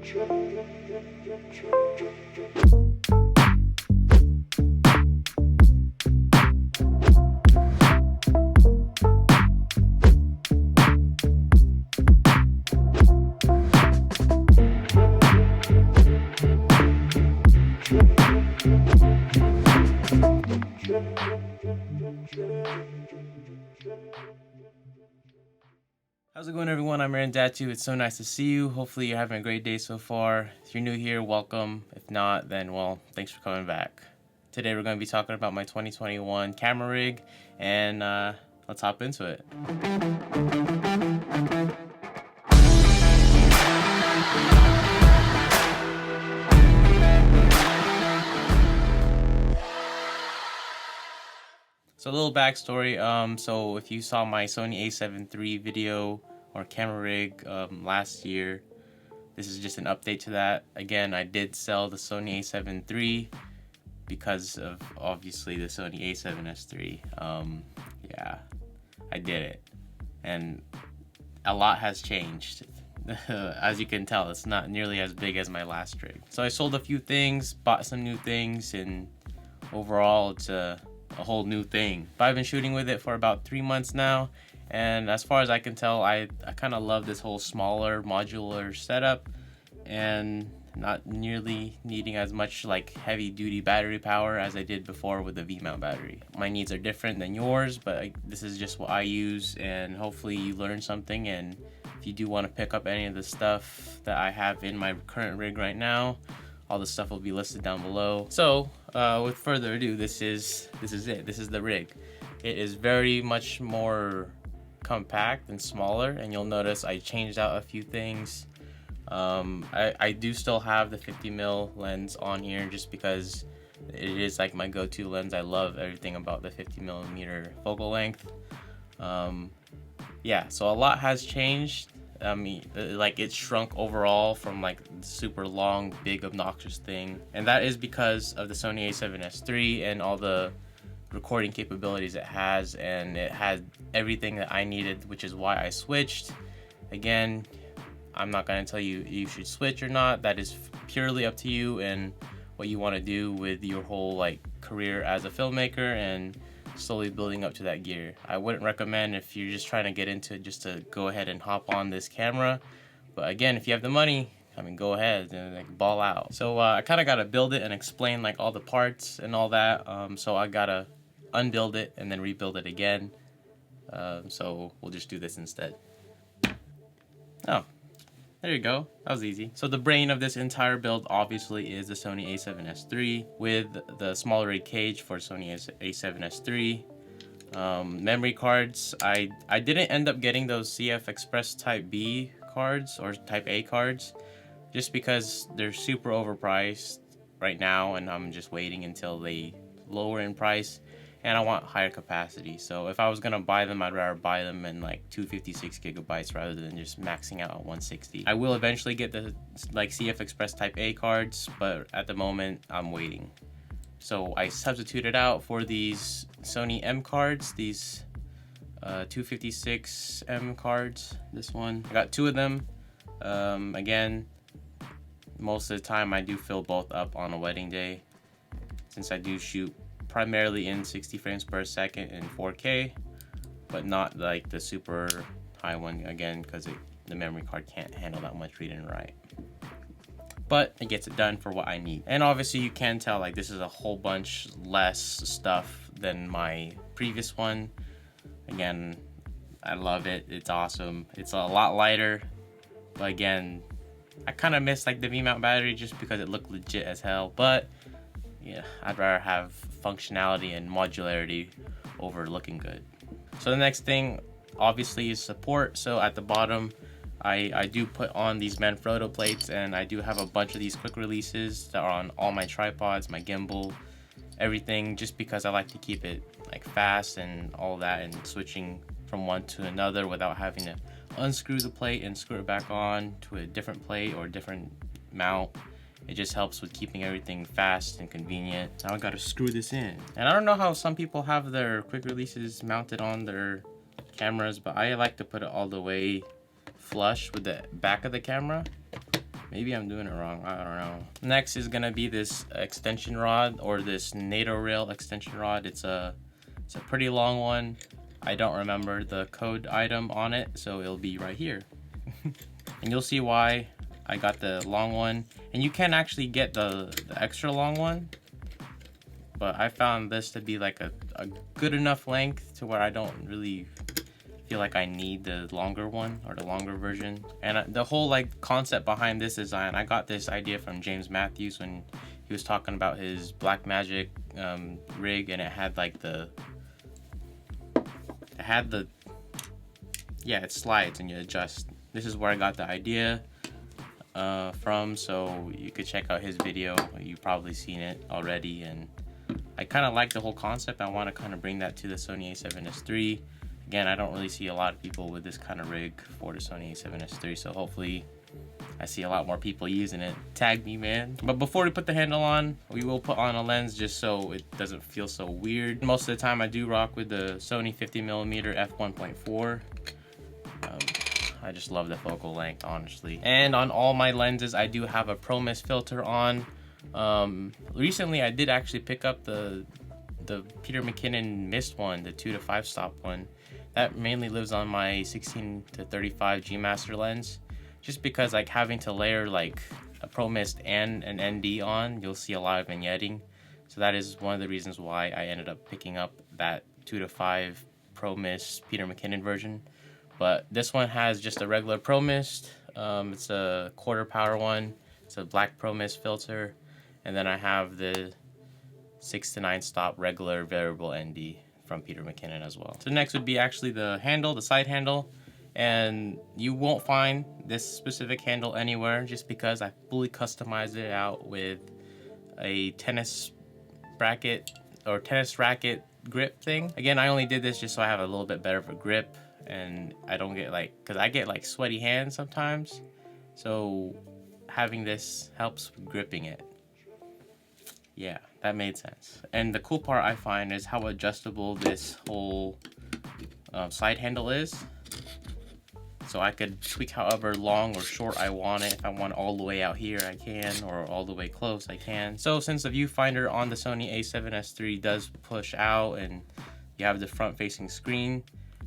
How's it going, everyone? I'm Datu. It's so nice to see you. Hopefully you're having a great day so far. If you're new here, welcome. If not, then well, thanks for coming back. Today we're going to be talking about my 2021 camera rig, and let's hop into it. So a little backstory, so if you saw my Sony A7 III video or camera rig last year, this is just an update to that. Again, I did sell the Sony A7 III because of obviously the Sony A7S III. Yeah, I did it, and a lot has changed. As you can tell, it's not nearly as big as my last rig. So I sold a few things, bought some new things, and overall it's a whole new thing. But I've been shooting with it for about 3 months now, and as far as I can tell, I kind of love this whole smaller modular setup and not nearly needing as much like heavy duty battery power as I did before with the V-mount battery. My needs are different than yours, but this is just what I use, and hopefully you learn something. And if you do want to pick up any of the stuff that I have in my current rig right now, all the stuff will be listed down below. So with further ado, this is it. This is the rig. It is very much more compact and smaller, and you'll notice I changed out a few things. I do still have the 50mm lens on here just because it is like my go-to lens. I love everything about the 50mm focal length. Yeah, so a lot has changed. I mean, like, it shrunk overall from like super long, big, obnoxious thing, and that is because of the Sony A7S III and all the recording capabilities it has, and it had everything that I needed, which is why I switched. Again, I'm not going to tell you you should switch or not. That is purely up to you and what you want to do with your whole like career as a filmmaker and slowly building up to that gear. I wouldn't recommend, if you're just trying to get into it, just to go ahead and hop on this camera. But again, if you have the money, I mean, go ahead and like ball out. So I kind of got to build it and explain like all the parts and all that. So I got to unbuild it and then rebuild it again. So we'll just do this instead. Oh, there you go. That was easy. So the brain of this entire build obviously is the Sony A7S III with the smaller rig cage for Sony A7S III. Memory cards, I didn't end up getting those CF Express Type B cards or Type A cards just because they're super overpriced right now, and I'm just waiting until they lower in price, and I want higher capacity. So if I was gonna buy them, I'd rather buy them in like 256 gigabytes rather than just maxing out at 160. I will eventually get the like CF Express Type A cards, but at the moment I'm waiting. So I substituted out for these Sony M cards, these 256 M cards. This one, I got 2 of them. Again, most of the time I do fill both up on a wedding day, since I do shoot primarily in 60 frames per second in 4K, but not like the super high one, again, because the memory card can't handle that much read and write. But it gets it done for what I need. And obviously you can tell like this is a whole bunch less stuff than my previous one. Again, I love it. It's awesome. It's a lot lighter, but again, I kind of miss like the V-mount battery just because it looked legit as hell. But yeah, I'd rather have functionality and modularity over looking good. So the next thing obviously is support. So at the bottom, I do put on these Manfrotto plates, and I do have a bunch of these quick releases that are on all my tripods, my gimbal, everything, just because I like to keep it like fast and all that, and switching from one to another without having to unscrew the plate and screw it back on to a different plate or different mount. It just helps with keeping everything fast and convenient. Now I gotta screw this in. And I don't know how some people have their quick releases mounted on their cameras, but I like to put it all the way flush with the back of the camera. Maybe I'm doing it wrong, I don't know. Next is gonna be this extension rod, or this NATO rail extension rod. It's a pretty long one. I don't remember the code item on it, so it'll be right here. And you'll see why I got the long one. And you can actually get the extra long one, but I found this to be like a good enough length to where I don't really feel like I need the longer one, or the longer version. And the whole like concept behind this design, I got this idea from James Matthews when he was talking about his Blackmagic rig, and it had like yeah, it slides and you adjust. This is where I got the idea from, so you could check out his video. You've probably seen it already, and I kind of like the whole concept. I want to kind of bring that to the Sony A7S III. Again, I don't really see a lot of people with this kind of rig for the Sony A7S III, so hopefully I see a lot more people using it. Tag me, man. But before we put the handle on, we will put on a lens just so it doesn't feel so weird. Most of the time I do rock with the Sony 50mm f1.4. I just love the focal length, honestly. And on all my lenses, I do have a Pro Mist filter on. Recently I did actually pick up the Peter McKinnon Mist one, the 2 to 5 stop one. That mainly lives on my 16 to 35 G Master lens, just because like having to layer like a Pro Mist and an ND on, you'll see a lot of vignetting. So that is one of the reasons why I ended up picking up that 2 to 5 Pro Mist Peter McKinnon version. But this one has just a regular Pro Mist. It's a quarter power one. It's a black Pro Mist filter. And then I have the 6 to 9 stop regular variable ND from Peter McKinnon as well. So next would be actually the handle, the side handle. And you won't find this specific handle anywhere, just because I fully customized it out with a tennis bracket or tennis racket grip thing. Again, I only did this just so I have a little bit better of a grip, and I don't get like, because I get like sweaty hands sometimes, so having this helps with gripping it. Yeah, that made sense. And the cool part I find is how adjustable this whole side handle is. So I could tweak however long or short I want it. If I want it all the way out here, I can, or all the way close, I can. So since the viewfinder on the Sony A7S III does push out and you have the front-facing screen,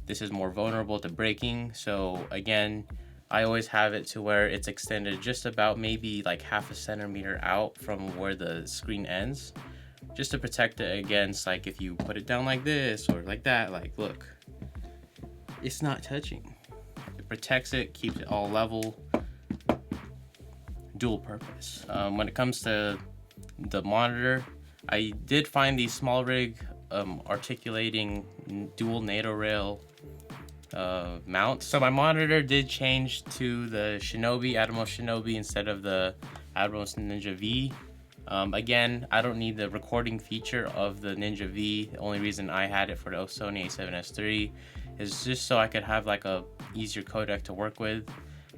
this is more vulnerable to breaking. So again, I always have it to where it's extended just about maybe like ½ centimeter out from where the screen ends, just to protect it against like if you put it down like this or like that, like look, it's not touching. It protects it, keeps it all level, dual purpose. When it comes to the monitor, I did find the small rig articulating dual NATO rail mount. So my monitor did change to the Shinobi, Atomos Shinobi, instead of the Atomos Ninja V. Again, I don't need the recording feature of the Ninja V. The only reason I had it for the Sony A7S III is just so I could have like a easier codec to work with.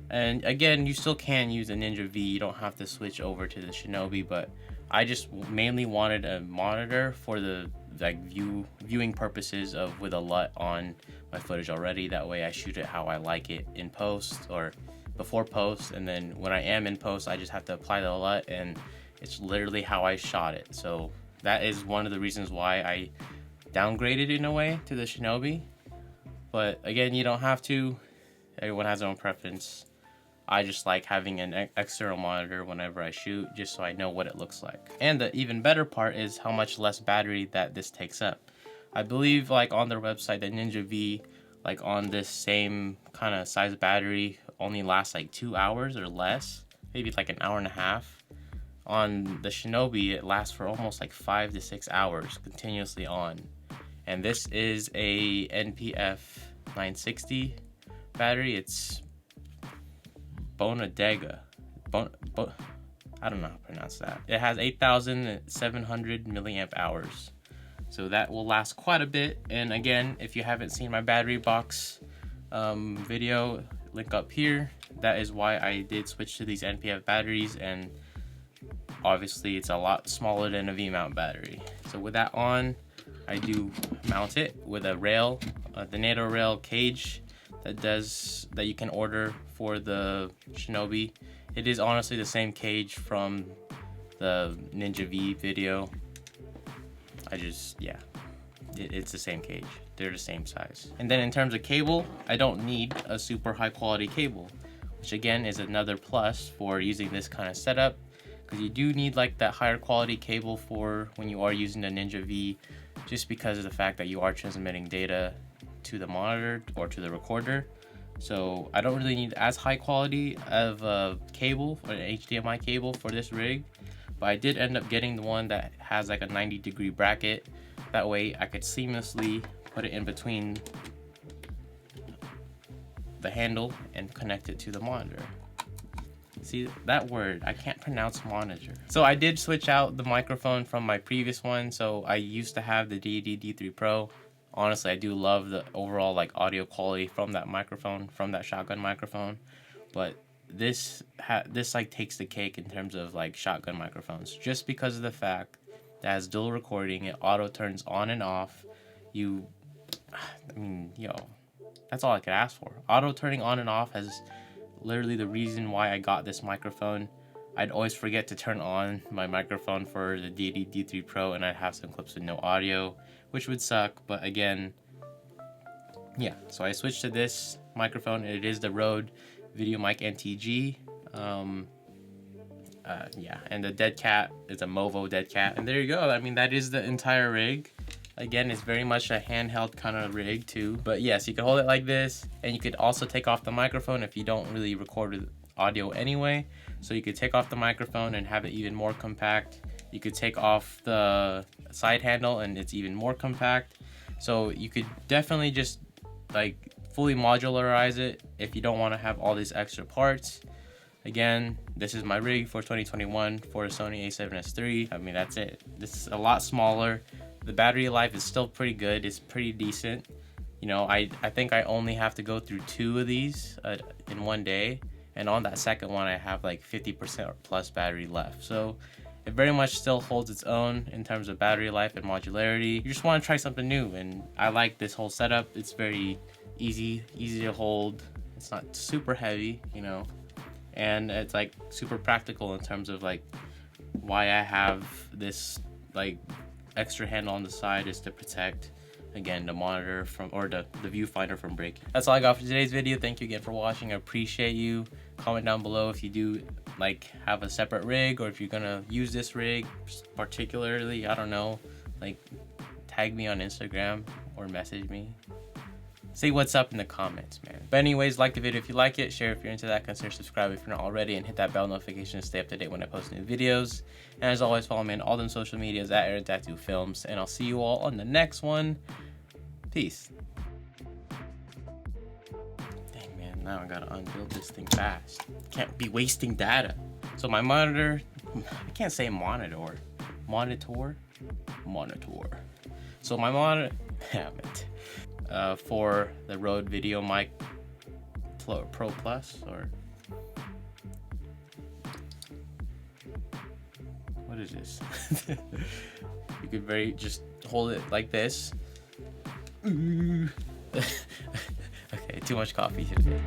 And again, you still can use a Ninja V. You don't have to switch over to the Shinobi, but I just mainly wanted a monitor for the like viewing purposes of with a LUT on my footage already. That way I shoot it how I like it in post or before post, and then when I am in post I just have to apply the LUT and it's literally how I shot it. So that is one of the reasons why I downgraded in a way to the Shinobi. But again, you don't have to. Everyone has their own preference. I just like having an external monitor whenever I shoot, just so I know what it looks like. And the even better part is how much less battery that this takes up. I believe like on their website, the Ninja V, like on this same kind of size battery, only lasts like 2 hours or less, maybe like an hour and a half. On the Shinobi, it lasts for almost like 5 to 6 hours continuously on. And this is a NPF 960 battery. It's Bonadega. I don't know how to pronounce that. It has 8,700 milliamp hours. So that will last quite a bit. And again, if you haven't seen my battery box video, link up here. That is why I did switch to these NPF batteries, and obviously it's a lot smaller than a V-mount battery. So with that on, I do mount it with a rail, the NATO rail cage that you can order for the Shinobi. It is honestly the same cage from the Ninja V video. Yeah, it's the same cage. They're the same size. And then in terms of cable, I don't need a super high quality cable, which again is another plus for using this kind of setup, because you do need like that higher quality cable for when you are using the Ninja V, just because of the fact that you are transmitting data to the monitor or to the recorder. So I don't really need as high quality of a cable, or an HDMI cable for this rig, but I did end up getting the one that has like a 90-degree bracket. That way I could seamlessly put it in between the handle and connect it to the monitor. See that word, I can't pronounce monitor. So I did switch out the microphone from my previous one. So I used to have the D3 Pro. Honestly, I do love the overall like audio quality from that microphone, from that shotgun microphone. But this like takes the cake in terms of like shotgun microphones, just because of the fact that as dual recording, it auto turns on and off. I mean, yo, that's all I could ask for. Auto turning on and off has literally the reason why I got this microphone. I'd always forget to turn on my microphone for the D3 Pro, and I'd have some clips with no audio, which would suck. But again, yeah, so I switched to this microphone. It is the Rode VideoMic NTG. Yeah, and the Deadcat is a Movo Deadcat, and there you go. I mean, that is the entire rig. Again, it's very much a handheld kind of rig too. But yes, you can hold it like this, and you could also take off the microphone if you don't really record with audio anyway. So you could take off the microphone and have it even more compact. You could take off the side handle and it's even more compact. So you could definitely just like fully modularize it if you don't want to have all these extra parts. Again, this is my rig for 2021 for a Sony A7S III. I mean, that's it. This is a lot smaller. The battery life is still pretty good. It's pretty decent. You know, I think I only have to go through 2 of these in one day. And on that second one, I have like 50% plus battery left. So it very much still holds its own in terms of battery life and modularity. You just want to try something new, and I like this whole setup. It's very easy to hold. It's not super heavy, you know, and it's like super practical in terms of like why I have this like extra handle on the side is to protect, again, the monitor from, or the viewfinder from breaking. That's all I got for today's video. Thank you again for watching. I appreciate you. Comment down below if you do like have a separate rig, or if you're gonna use this rig particularly. I don't know, like tag me on Instagram or message me. Say what's up in the comments, man. But anyways, like the video if you like it, share if you're into that, consider subscribing if you're not already, and hit that bell notification to stay up to date when I post new videos. And as always, follow me on all them social medias at Aerodactyl and I'll see you all on the next one. Peace. Dang, man, now I gotta unbuild this thing fast. Can't be wasting data. So my monitor, I can't say monitor. So my monitor, damn it. For the Rode VideoMic Pro Plus, or what is this? You could just hold it like this. Okay, too much coffee today.